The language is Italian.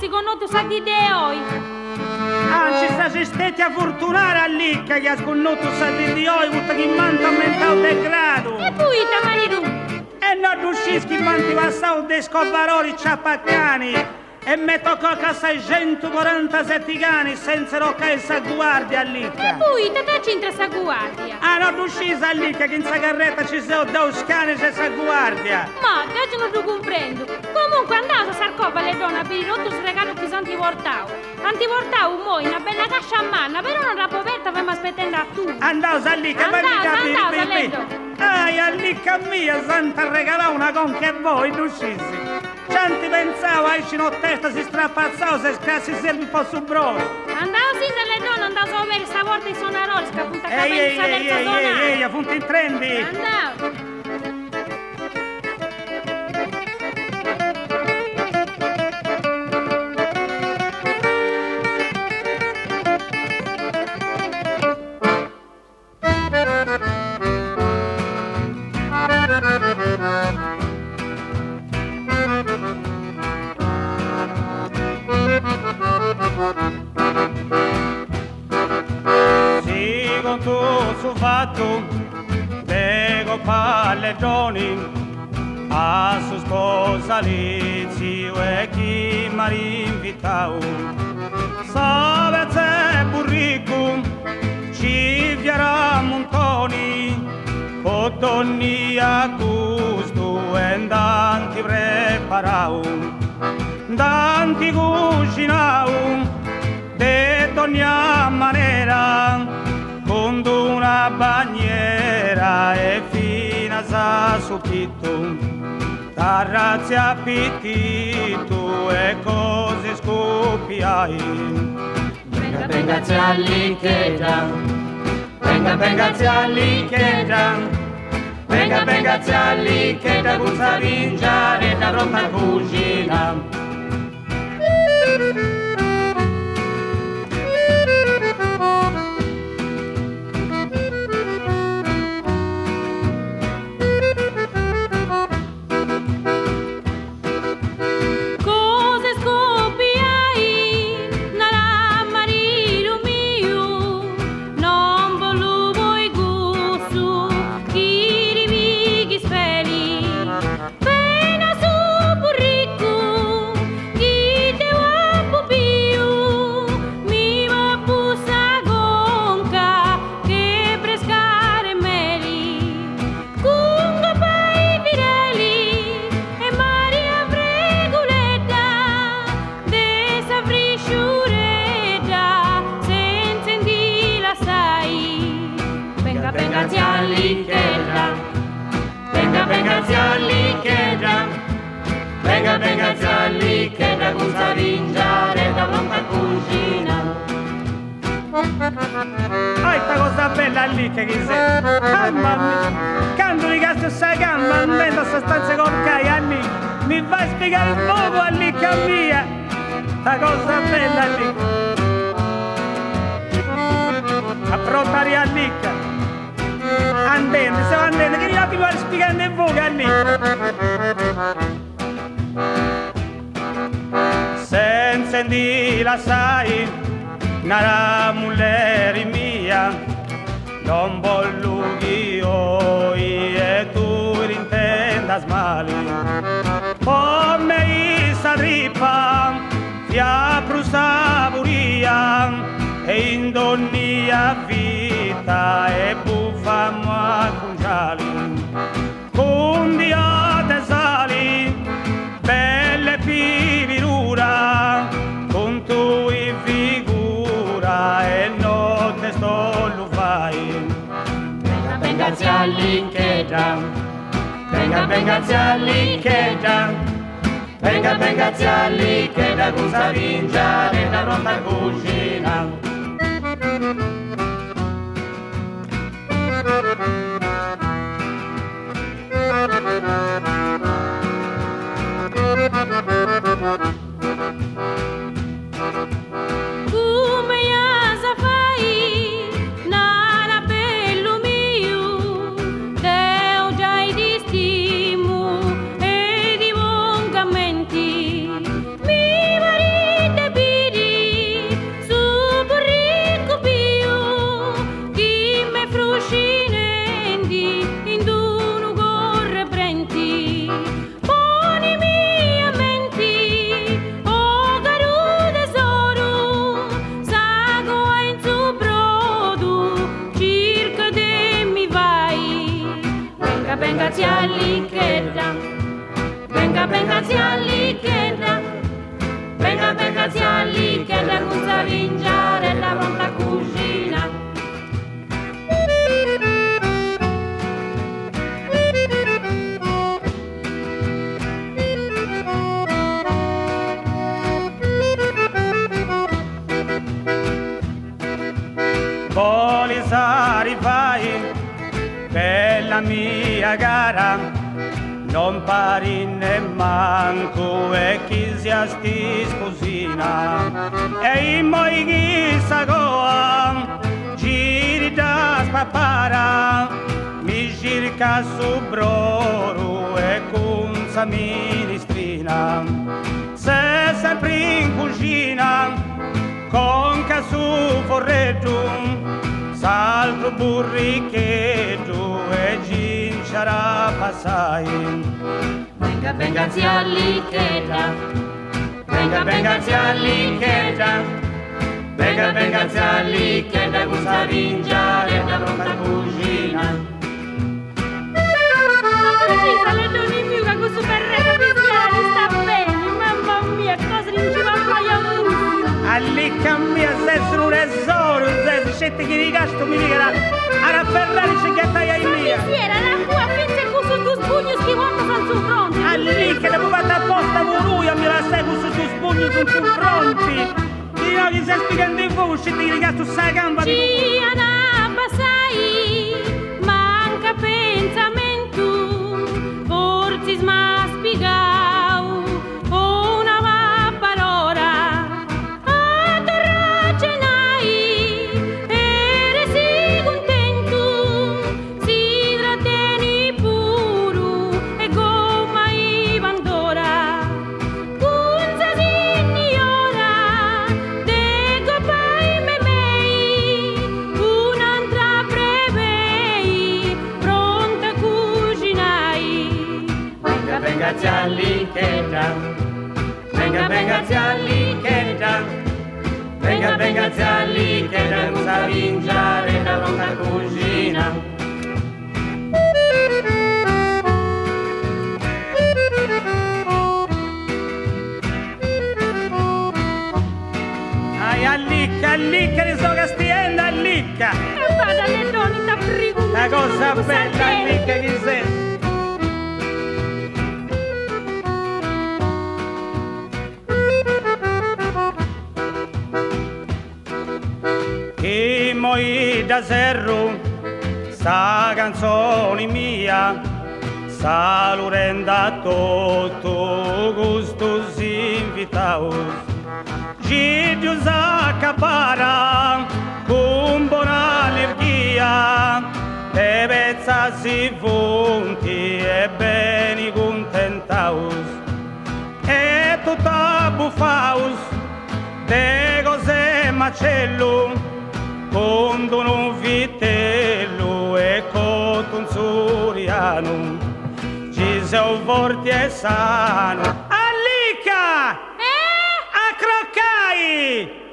si conosce sa di te oi. Anzi, sta cisteti a fortunare all'icca che ha sconosciuto sa di oi, tutta che manta aumentato del grado. E poi, tamariru? E non riuscischi manti passavo dei scovaroli ciapaccani. E mi toccò che 647 cani senza rocca e sa guardia all'icca. E poi, te c'entra sa guardia? Ah, non uscisa all'icca che in sa carretta ci sono due cani e sa guardia. Ma, oggi non lo comprendo. Comunque andavo a sarcova le donne per il rotto sregato che sono antiportavo. Antiportavo mo una bella cascia a manna, però non la povertà mi aspettando a tu. Andavo all'icca per andavo. Ai, all'icca mia, santa regalò una con che voi non uscisi. Cianti pensavo, esci no testa, si strappazzavo, se scassi servi un po' su brolo. Andavo sin dalle donne, andavo solo per stavolta i sonaroli, scapunta a capenza terza sonare. Ehi, appunto i trendi. Andavo. Sigo tu su fatto, dego pallegioni, a su sposa lizio e chi mi ha invitato. Saveze burrico, ci viera montoni, o donni a gusto e danti preparau, danti cucinau, de ogni maniera, con una bagniera e fina sa soffitto, terrazzi appetito e cose scoppiai. Venga, venga, zialli che già, venga, venga, zialli che già, venga, venga, zialli che da guzza vingiare da pronta cucina. Venga, venga, zialli che da guzza vingiare da pronta cucina. Ah, sta cosa bella lì che chi sei? Mamma mia, quando mi cazzo stai gamba, andando a stanza con caia lì, mi vai a spiegare il fuoco all'icca mia. Sta cosa bella lì. Approntare all'icca. Andando, stiamo andando, che gli vai spiegando il fuoco lì. Senza indila sai, nara mulleri mia, non voglio io e tu rintendas mali. Come isa dripa, fia prusa buria, e in donnia vita e buffa ma cungiali. Un dia te sali, belle pivirura, con tui figura e notte sto lo fai. Venga, venga, zialli che già, venga, venga, zialli che già, venga, venga, zialli che da guzza vingiare da pronta cucina. Come asa fai, nana bello mio, Deo già di stimu e di buon commenti. Mi pare zia Licchedda. Venga zia Licchedda. Venga zia Licchedda, con sa vingiare la pronta cucina. Polisari fai, bella mia cara, non pari nemmanco e chi sia sti sposina. E in moi chi sa goa, giri da spappara, mi circa su broru e con sa ministrina. Se sempre in cucina, con casu forretto, salto burrichetto e ginciara passai. Venga zia Licchedda. Venga zia Licchedda. Venga zia Licchedda, con sa vingiare la pronta cucina. Precisa le donne in più che questo berretto pigliare sta bene. Mamma mia, cosa non ci va mai a musica. Allicca mia, se sono un tesoro, se scette che rigasto mi dica a Ferrari ci chiattai in mia. Era la tua pensa che su tu spugni schivando sono su pronti. Allicca, dopo fatta apposta con lui, a me la sai con su tu spugni sono su pronti. Io gli stai spiegando in voce, scette che rigasto sa gamba. Ci anabba sai, manca pensamento, forse sma spiegau, una va parola. Venga zia Licchedda. Venga zia Licchedda. Venga zia Licchedda, con sa vingiare la pronta cucina. Ai, allicca, ne so che stienda, allicca. E vada le donne da frigo. La cosa bella, allicca che sei. Chi moi da serro, sta canzone mia, sa lo renda tutto gusto si invitaus. Gidio sa capara, con buona allergia, e vezza si funti e beni contentaus. E tutta buffaus, de cose macello, con un vitello e con un suriano, ci sei forti e sano. Allicca! A croccai!